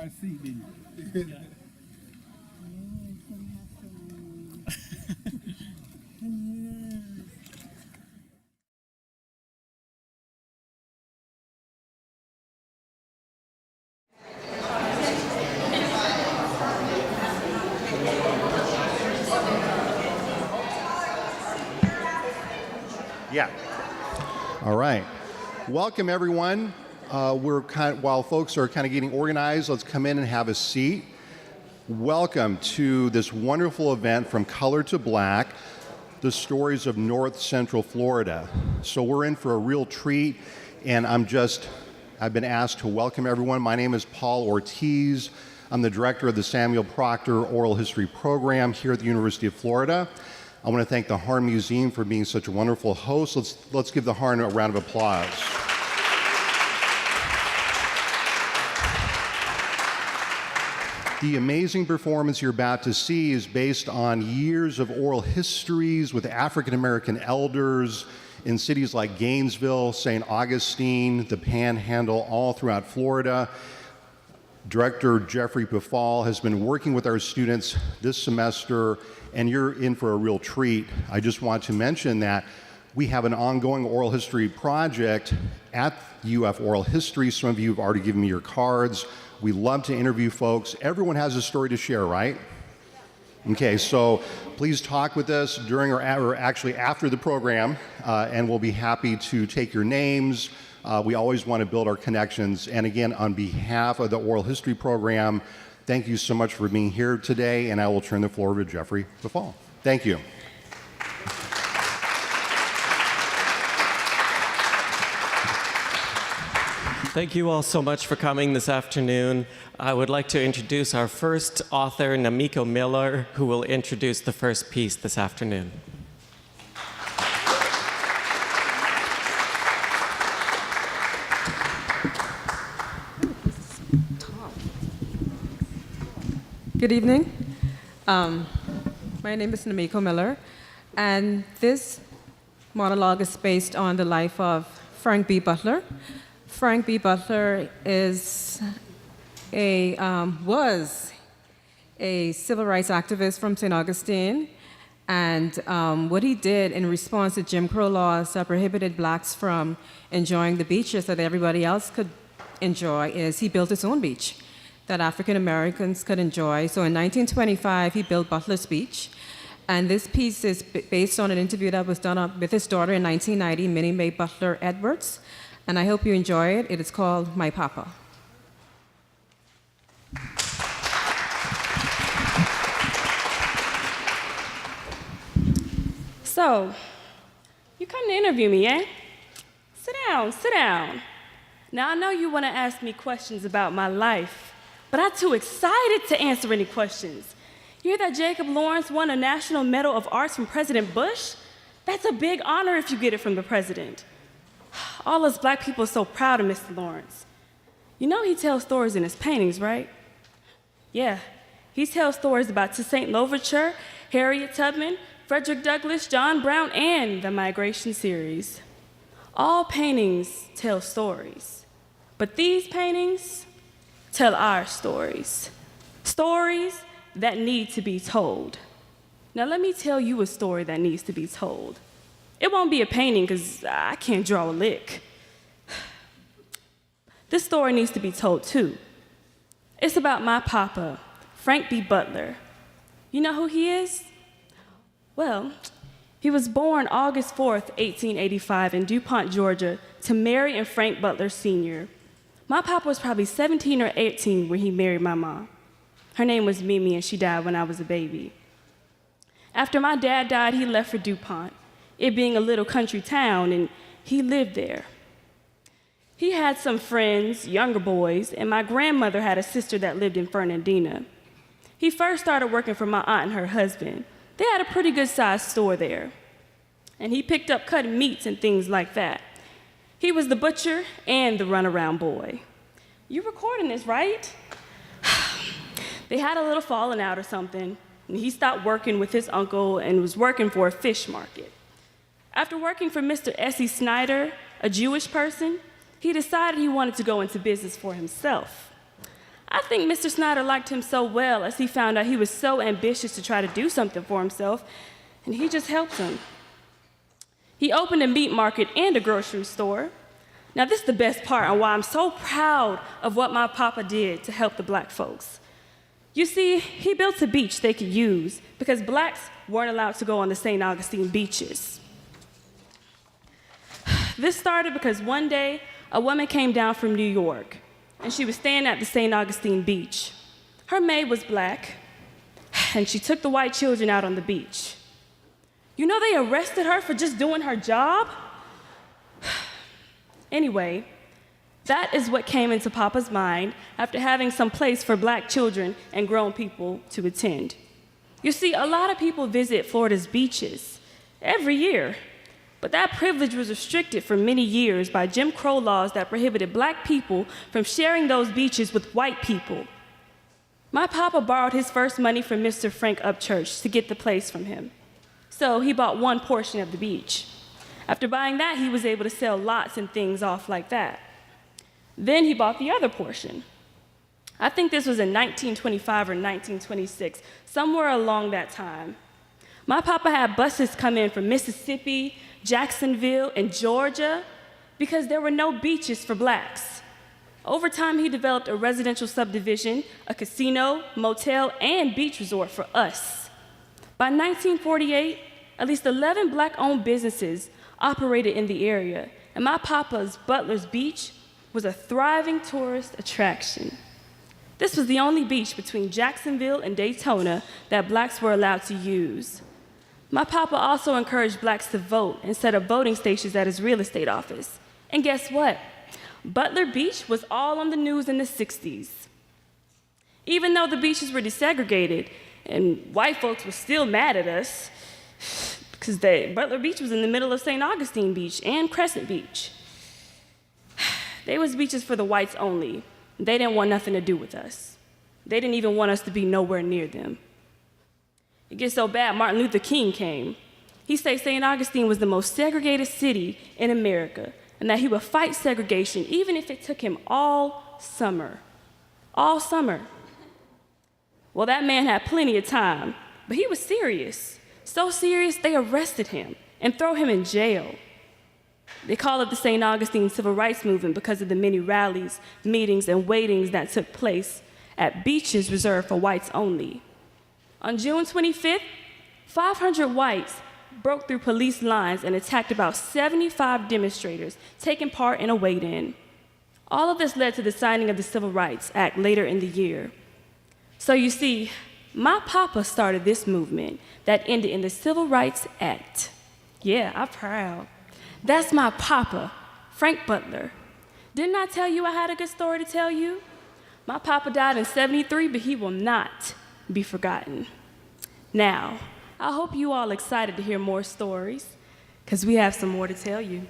I see me. Yeah. All right. Welcome, everyone. While folks are kind of getting organized, let's come in and have a seat. Welcome to this wonderful event from Color to Black, the stories of North Central Florida. So we're in for a real treat, and I've been asked to welcome everyone. My name is Paul Ortiz. I'm the director of the Samuel Proctor Oral History Program here at the University of Florida. I want to thank the Harn Museum for being such a wonderful host. Let's give the Harn a round of applause. The amazing performance you're about to see is based on years of oral histories with African American elders in cities like Gainesville, St. Augustine, the Panhandle, all throughout Florida. Director Jeffrey Pafal has been working with our students this semester, and you're in for a real treat. I just want to mention that we have an ongoing oral history project at UF Oral History. Some of you have already given me your cards. We love to interview folks. Everyone has a story to share, right? Okay, so please talk with us during or actually after the program, and we'll be happy to take your names. We always want to build our connections. And again, on behalf of the Oral History Program, thank you so much for being here today, and I will turn the floor over to Jeffrey Pafal. Thank you. Thank you all so much for coming this afternoon. I would like to introduce our first author, Namiko Miller, who will introduce the first piece this afternoon. Good evening. My name is Namiko Miller, and this monologue is based on the life of Frank B. Butler. Frank B. Butler was a civil rights activist from St. Augustine, and what he did in response to Jim Crow laws that prohibited blacks from enjoying the beaches that everybody else could enjoy is he built his own beach that African Americans could enjoy. So in 1925, he built Butler's Beach. And this piece is based on an interview that was done with his daughter in 1990, Minnie Mae Butler Edwards. And I hope you enjoy it. It is called My Papa. So, you come to interview me, eh? Sit down, sit down. Now, I know you want to ask me questions about my life, but I'm too excited to answer any questions. You hear that Jacob Lawrence won a National Medal of Arts from President Bush? That's a big honor if you get it from the president. All us black people are so proud of Mr. Lawrence. You know he tells stories in his paintings, right? Yeah, he tells stories about Toussaint Louverture, Harriet Tubman, Frederick Douglass, John Brown, and the Migration series. All paintings tell stories, but these paintings tell our stories. Stories that need to be told. Now let me tell you a story that needs to be told. It won't be a painting because I can't draw a lick. This story needs to be told too. It's about my papa, Frank B. Butler. You know who he is? Well, he was born August 4th, 1885 in DuPont, Georgia, to Mary and Frank Butler Sr. My papa was probably 17 or 18 when he married my mom. Her name was Mimi, and she died when I was a baby. After my dad died, he left for DuPont, it being a little country town, and he lived there. He had some friends, younger boys, and my grandmother had a sister that lived in Fernandina. He first started working for my aunt and her husband. They had a pretty good-sized store there, and he picked up cutting meats and things like that. He was the butcher and the runaround boy. You recording this, right? They had a little falling out or something, and he stopped working with his uncle and was working for a fish market. After working for Mr. S.E. Snyder, a Jewish person, he decided he wanted to go into business for himself. I think Mr. Snyder liked him so well as he found out he was so ambitious to try to do something for himself, and he just helped him. He opened a meat market and a grocery store. Now, this is the best part and why I'm so proud of what my papa did to help the black folks. You see, he built a beach they could use because blacks weren't allowed to go on the St. Augustine beaches. This started because one day, a woman came down from New York, and she was staying at the St. Augustine beach. Her maid was black, and she took the white children out on the beach. You know, they arrested her for just doing her job? Anyway, that is what came into Papa's mind after having some place for black children and grown people to attend. You see, a lot of people visit Florida's beaches every year, but that privilege was restricted for many years by Jim Crow laws that prohibited black people from sharing those beaches with white people. My papa borrowed his first money from Mr. Frank Upchurch to get the place from him. So he bought one portion of the beach. After buying that, he was able to sell lots and things off like that. Then he bought the other portion. I think this was in 1925 or 1926, somewhere along that time. My papa had buses come in from Mississippi, Jacksonville, and Georgia because there were no beaches for blacks. Over time, he developed a residential subdivision, a casino, motel, and beach resort for us. By 1948, at least 11 black-owned businesses operated in the area, and my papa's Butler's Beach was a thriving tourist attraction. This was the only beach between Jacksonville and Daytona that blacks were allowed to use. My papa also encouraged blacks to vote and set up voting stations at his real estate office. And guess what? Butler Beach was all on the news in the 60s. Even though the beaches were desegregated and white folks were still mad at us, because Butler Beach was in the middle of St. Augustine Beach and Crescent Beach. They was beaches for the whites only. They didn't want nothing to do with us. They didn't even want us to be nowhere near them. It gets so bad, Martin Luther King came. He said St. Augustine was the most segregated city in America, and that he would fight segregation even if it took him all summer. All summer. Well, that man had plenty of time, but he was serious. So serious, they arrested him and throw him in jail. They call it the St. Augustine Civil Rights Movement because of the many rallies, meetings, and waitings that took place at beaches reserved for whites only. On June 25th, 500 whites broke through police lines and attacked about 75 demonstrators taking part in a wait-in. All of this led to the signing of the Civil Rights Act later in the year. So you see, my papa started this movement that ended in the Civil Rights Act. Yeah, I'm proud. That's my papa, Frank Butler. Didn't I tell you I had a good story to tell you? My papa died in '73, but he will not be forgotten. Now, I hope you all excited to hear more stories, because we have some more to tell you.